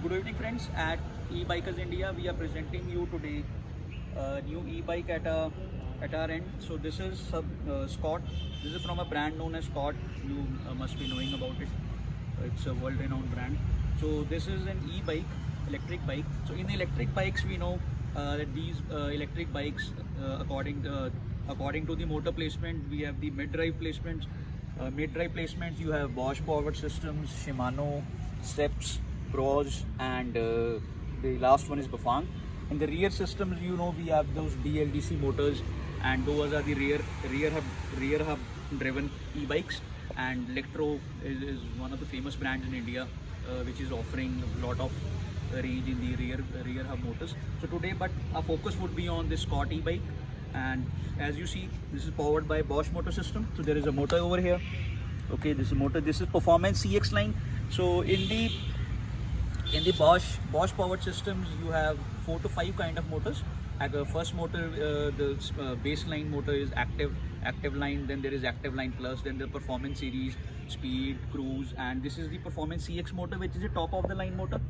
Good evening friends, at E-Bikers India we are presenting you today a new e-bike at our end. So this is Scott. This is from a brand known as Scott. You must be knowing about it. It's a world renowned brand. So this is an e-bike, electric bike. So in the electric bikes we know that these electric bikes according to the motor placement, we have the mid-drive placements. Mid-drive placements, you have Bosch powered systems, Shimano, Steps, Bros, and the last one is Bafang. In the rear systems, you know, we have those BLDC motors, and those are the rear hub driven e-bikes. And Electro is one of the famous brands in India, which is offering a lot of range in the rear hub motors. So today, but our focus would be on this Scott e-bike. And as you see, this is powered by Bosch motor system. So there is a motor over here. Okay, this is motor. This is Performance CX line. So in the Bosch powered systems, you have 4 to 5 kind of motors. At the first motor, the baseline motor is active line. Then there is active line plus. Then the Performance series, speed, cruise, and this is the Performance CX motor, which is the top of the line motor.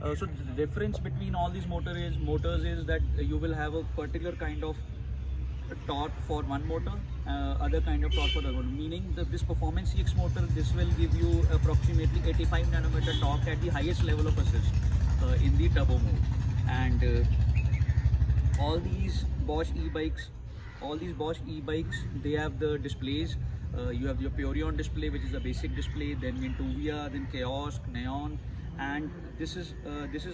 So the difference between all these motors is that you will have a particular kind of torque for one motor, other kind of torque for the other one. Meaning that this Performance CX motor, this will give you approximately 85 nanometer torque at the highest level of assist in the turbo mode. And all these Bosch e-bikes, they have the displays. You have your Purion display, which is a basic display. Then Vintuvia, then Kiosk, Neon, and this is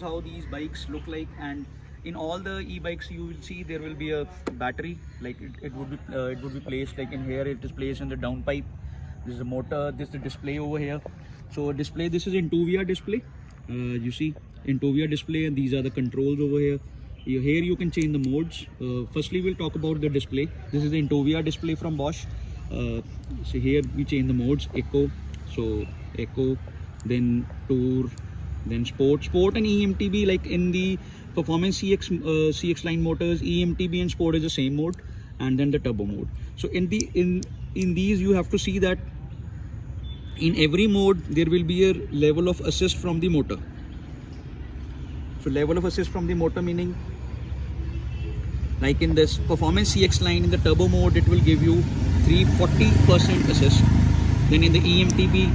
how these bikes look like. And in all the e-bikes, you will see there will be a battery, like it would be placed like in here. It is placed in the downpipe. This is the motor. This is the display over here. So display, this is Intuvia display. You see Intuvia display, and these are the controls over here. Here you can change the modes. Firstly, we'll talk about the display. This is the Intuvia display from Bosch. So here we change the modes: Eco, so Eco, then Tour, then Sport and EMTB. Like in the Performance CX line motors, EMTB and Sport is the same mode, and then the turbo mode. So in these, you have to see that in every mode there will be a level of assist from the motor. So level of assist from the motor, meaning like in this Performance CX line, in the turbo mode it will give you 340% assist. Then in the EMTB,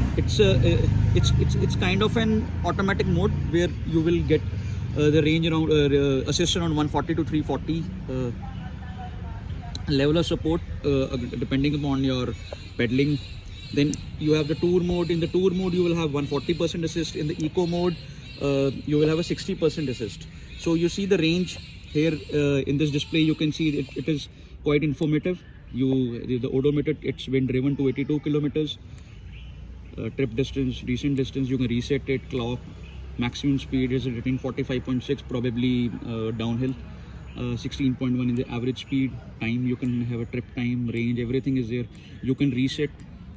it's kind of an automatic mode where you will get the range around assist around 140 to 340 level of support depending upon your pedaling. Then you have the Tour mode. In the Tour mode, you will have 140% assist. In the Eco mode, you will have a 60% assist. So you see the range here in this display. You can see it is quite informative. The odometer, it's been driven to 82 kilometers. Trip distance, recent distance, you can reset it. Clock, maximum speed is written 45.6, probably downhill. 16.1 in the average speed. Time, you can have a trip time, range, everything is there. You can reset,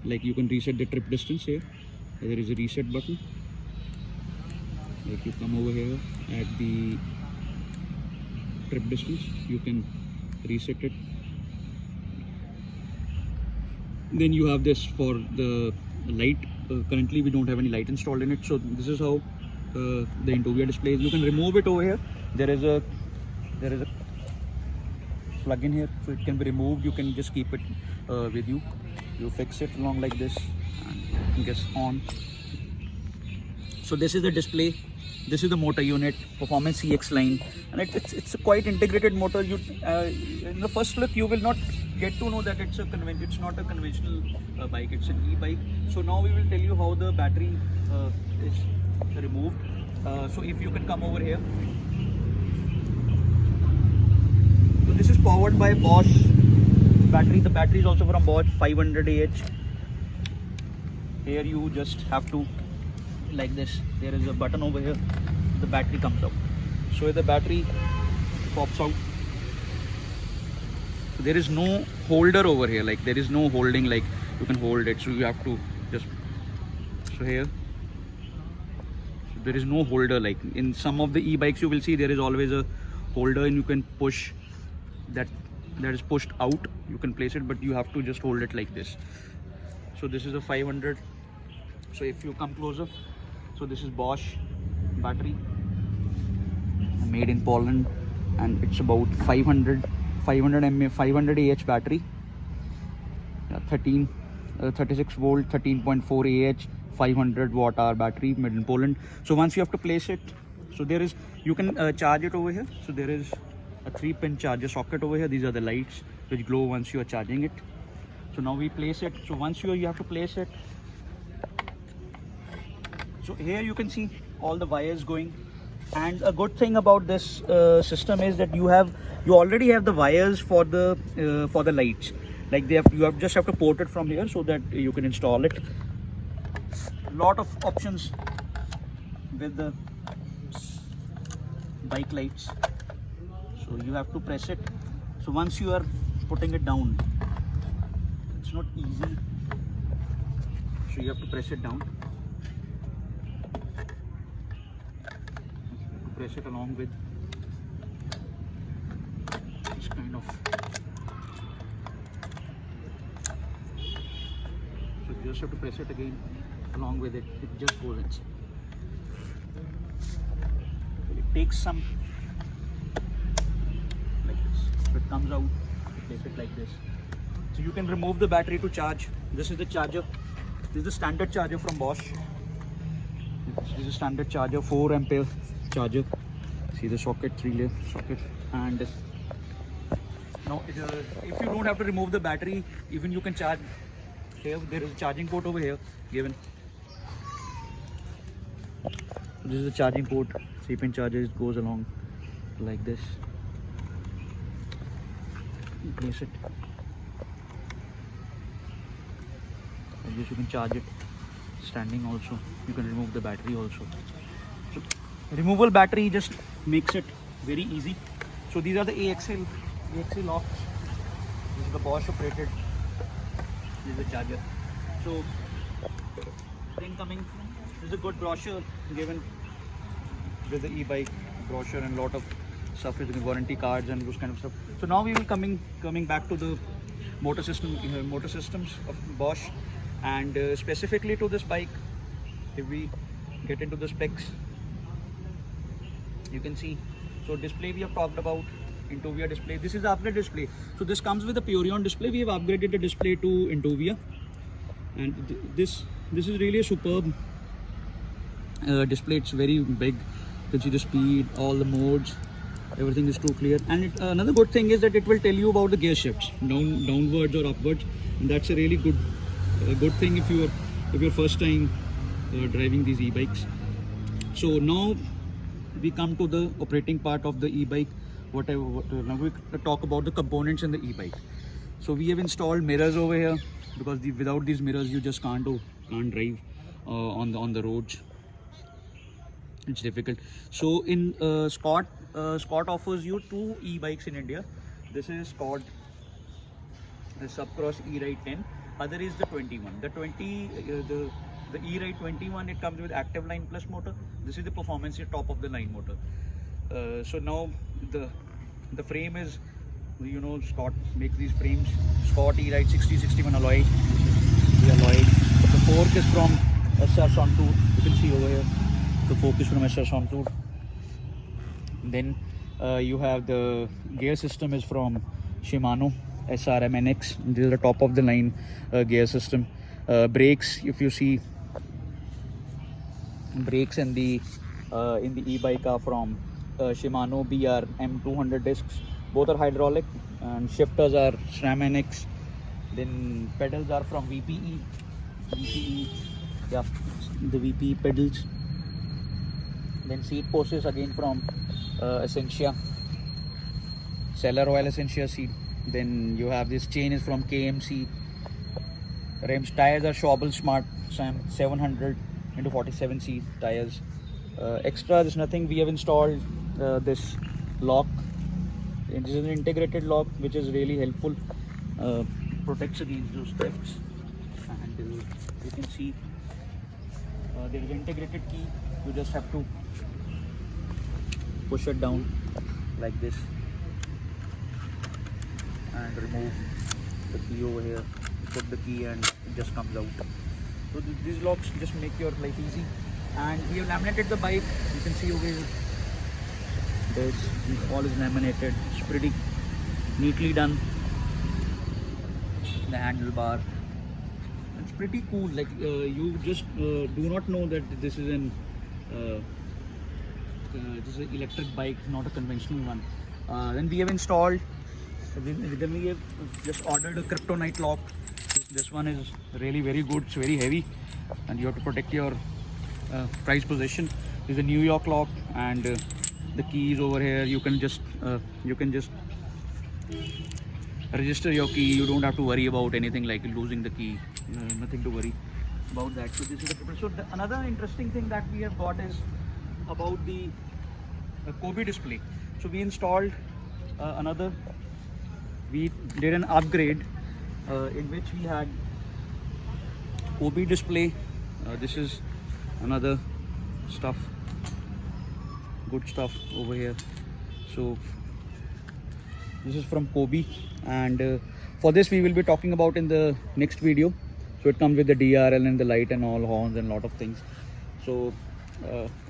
like you can reset the trip distance here. There is a reset button. Like you come over here at the trip distance, you can reset it. Then you have this for the light. Currently we don't have any light installed in it, so this is how the Intuvia display is. You can remove it over here. There is a plug in here, so it can be removed. You can just keep it with you. You fix it along like this, and it gets on. So this is the display. This is the motor unit, Performance CX line, and it's a quite integrated motor. In the first look, you will not get to know that it's not a conventional bike. It's an e-bike. So now we will tell you how the battery is removed. So if you can come over here. So this is powered by Bosch battery. The battery is also from Bosch 500 AH. Here you just have to, like this, there is a button over here, the battery comes out. So if the battery pops out, there is no holder over here, like there is no holding, like you can hold it, so you have to just, so here, so there is no holder. Like in some of the e-bikes you will see there is always a holder, and you can push that is pushed out, you can place it, but you have to just hold it like this. So this is a 500. So if you come closer, so this is Bosch battery, made in Poland, and it's about 500 mAh, 500 Ah battery. 36 volt, 13.4 Ah, 500 watt hour battery, made in Poland. So once you have to place it, so there is, you can charge it over here. So there is a 3-pin charger socket over here. These are the lights which glow once you are charging it. So now we place it. So once you have to place it. So here you can see all the wires going. And a good thing about this system is that you already have the wires for the lights. Like you just have to port it from here so that you can install it. Lot of options with the bike lights. So you have to press it. So once you are putting it down, it's not easy. So you have to press it down. Press it along with this kind of. So you just have to press it again along with it. It just goes inside. So it takes some like this. So it comes out. You place it like this. So you can remove the battery to charge. This is the charger. This is the standard charger from Bosch. This is a standard charger, 4 ampere charger. See the socket, 3-layer socket. And now if you don't have to remove the battery, even you can charge here. There is a charging port over here given. This is the charging port, 3-pin charger. It goes along like this. You place it like this. You can charge it standing also. You can remove the battery also. So removable battery just makes it very easy. So these are the AXL locks. This is the Bosch operated. This is the charger. So incoming, this is a good brochure given with the e-bike brochure and lot of stuff with the warranty cards and those kind of stuff. So now we will coming back to the motor systems of Bosch, and specifically to this bike. If we get into the specs, you can see. So display we have talked about, Intuvia display. This is the upgrade display. So this comes with a Purion display. We have upgraded the display to Intuvia, and this is really a superb display. It's very big. You can see the speed, all the modes, everything is too clear. And another good thing is that it will tell you about the gear shifts, downwards or upwards, and that's a really good thing if you're first time driving these e-bikes. So now we come to the operating part of the e-bike. Now we talk about the components in the e-bike. So we have installed mirrors over here, because without these mirrors you just can't drive on the roads. It's difficult. So in Scott offers you 2 e-bikes in India. This is Scott, the Subcross E-Ride 10. Other is the 21. The E-Ride 21, it comes with Active Line Plus motor. This is the performance top of the line motor. So now the frame is, Scott makes these frames. Scott E-Ride 6061 alloy. This is the alloy. The fork is from SR Sontour. You can see over here. The fork is from SR Sontour. Then you have the gear system is from Shimano SRMNX. This is the top of the line gear system. Brakes, if you see, brakes in the e-bike are from Shimano BR M200 discs. Both are hydraulic, and shifters are SRAM NX. Then pedals are from VPE, yeah, the VPE pedals. Then seat post is again from Essentia, Cellar Oil Essentia seat. Then you have this chain is from KMC. Rims, tires are Schwalbe Smart Sam 700 into 47C tires. Extra, there's nothing. We have installed this lock. This is an integrated lock, which is really helpful. Protects against those thefts. And you can see there is an integrated key. You just have to push it down like this and remove the key over here. Put the key and it just comes out. So these locks just make your life easy. And we have laminated the bike. You can see over here. This all is laminated. It's pretty neatly done. The handlebar. It's pretty cool. Like you just do not know that this is an electric bike, not a conventional one. Then we have installed. Then we have just ordered a kryptonite lock. This one is really very good. It's very heavy, and you have to protect your prize possession. This is a New York lock, and the key is over here. You can just register your key. You don't have to worry about anything like losing the key. Nothing to worry about that. So this is another interesting thing that we have got is about the Kobe display. So we installed we did an upgrade in which we had Kobe display. This is another stuff, good stuff over here. So this is from Kobe, and for this we will be talking about in the next video. So it comes with the DRL and the light and all, horns and lot of things. So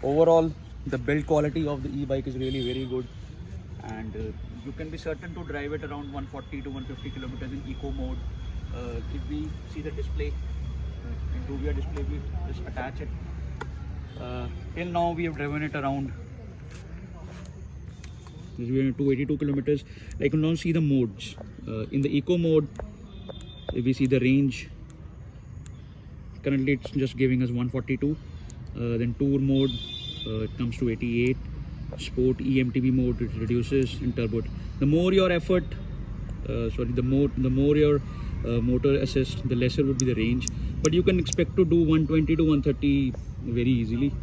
overall the build quality of the e-bike is really very good, and you can be certain to drive it around 140 to 150 kilometers in eco mode. If we see the display, Intuvia display, we just attach it. Till now we have driven it around 282 kilometers. Like, you can now see the modes. In the eco mode, if we see the range, currently it's just giving us 142. Then tour mode, it comes to 88. Sport EMTB mode, it reduces. In turbo, the more your effort, the more your motor assist, the lesser would be the range. But you can expect to do 120 to 130 very easily.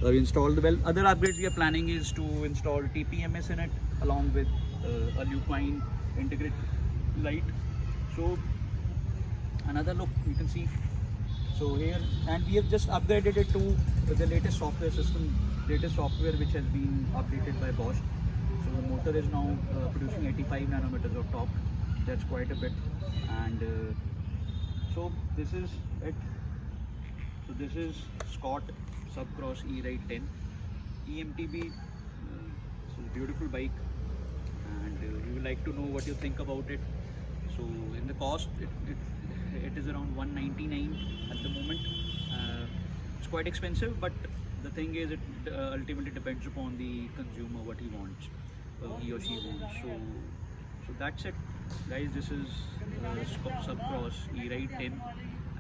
We installed other upgrades we are planning is to install TPMS in it, along with a Lupine integrated light. So another look you can see. So here, and we have just upgraded it to the latest software which has been updated by Bosch. So the motor is now producing 85 nanometers of torque. That's quite a bit. And so this is it. So this is Scott Subcross E-Ride 10 EMTB. It's a beautiful bike, and we would like to know what you think about it. So in the cost, it is around 199 at the moment. It's quite expensive, but the thing is, it ultimately depends upon the consumer, what he wants, he or she wants. So that's it, guys. This is Subcross E-Ride 10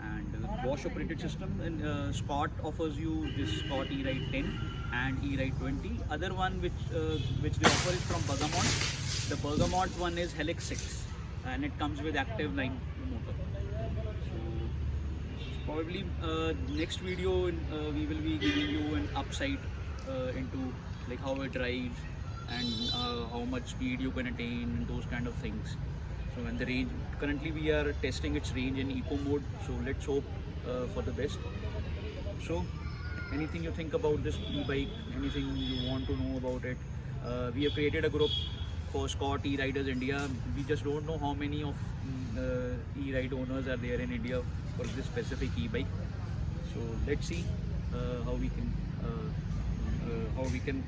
and Bosch operated system. And Scott offers you this Scott E-Ride 10 and E-Ride 20. Other one which they offer is from Bergamot. The Bergamot one is Helix 6, and it comes with active line motor. So probably next video we will be giving you an upside into like how it drives and how much speed you can attain and those kind of things. So, and the range, currently we are testing its range in eco mode, so let's hope for the best. So anything you think about this e-bike, anything you want to know about it, we have created a group for Scott E-Riders India. We just don't know how many of e-ride owners are there in India for this specific e-bike. So let's see how we can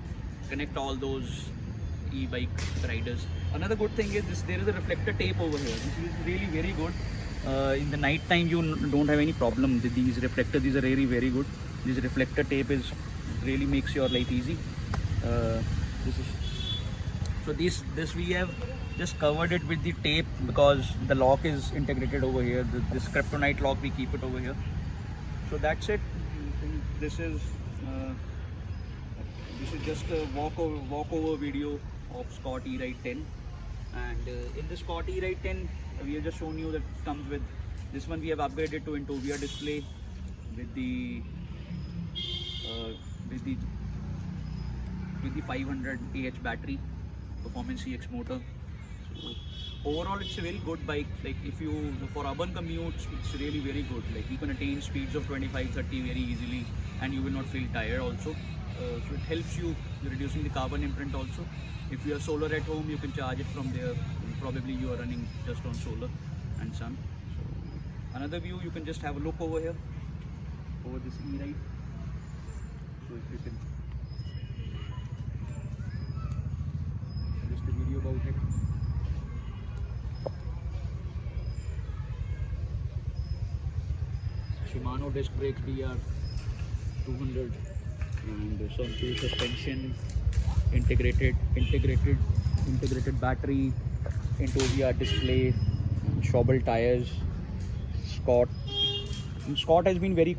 connect all those e-bike riders. Another good thing is this: there is a reflector tape over here. This is really very good. In the night time you don't have any problem with these reflectors. These are really very good. This reflector tape really makes your life easy. This we have just covered it with the tape because the lock is integrated over here. This kryptonite lock, we keep it over here. So that's it. This is just a walkover video of Scott E-Ride 10. And in the Scott E-Ride 10, we have just shown you that it comes with this one. We have upgraded to Intuvia display with the 500 AH battery, performance CX motor. So overall, it's a very good bike. Like for urban commutes, it's really very good. Like you can attain speeds of 25-30 very easily, and you will not feel tired also. So it helps you reducing the carbon imprint also. If you have solar at home, you can charge it from there. Probably you are running just on solar and sun. So another view, you can just have a look over here, over this E-Ride. So if you can just a video about it. Shimano disc brakes DR 200 and some fuel suspension, integrated battery, Intovia display, Schauble tires. Scott has been very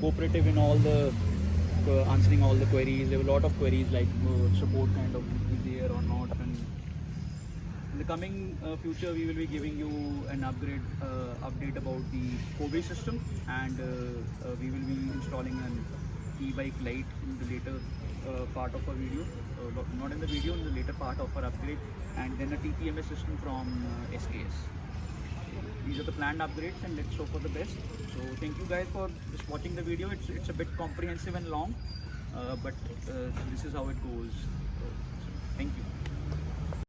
cooperative in all the answering all the queries. There were a lot of queries like support kind of would be there or not, and in the coming future we will be giving you an update about the Kobe system, and we will be installing an e-bike Lite in the later part of our video, not in the video, in the later part of our upgrade, and then a TPMS system from SKS. These are the planned upgrades, and let's hope for the best. So thank you guys for just watching the video. It's a bit comprehensive and long, but this is how it goes. So,